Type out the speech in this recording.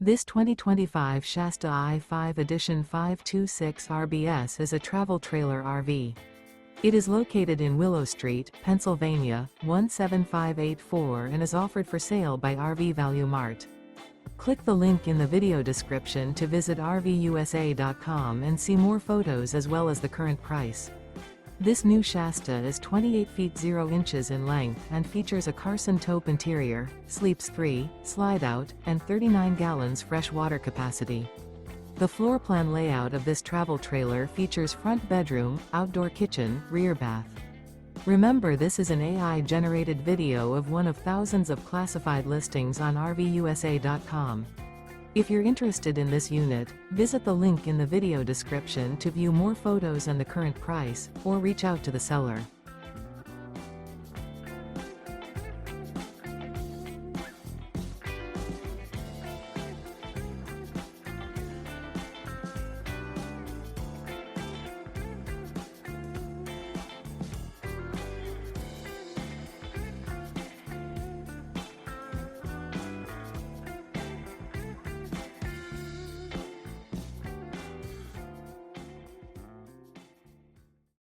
This 2025 Shasta I-5 Edition 526 RBS is a travel trailer RV. It is located in Willow Street, Pennsylvania, 17584 and is offered for sale by RV Value Mart. Click the link in the video description to visit RVUSA.com and see more photos as well as the current price. This new Shasta is 28 feet 0 inches in length and features a Carson Taupe interior, sleeps 3, Slideout, and 39 gallons fresh water capacity. The floor plan layout of this travel trailer features front bedroom, outdoor kitchen, rear bath. Remember, this is an AI-generated video of one of thousands of classified listings on RVUSA.com. If you're interested in this unit, visit the link in the video description to view more photos and the current price, or reach out to the seller.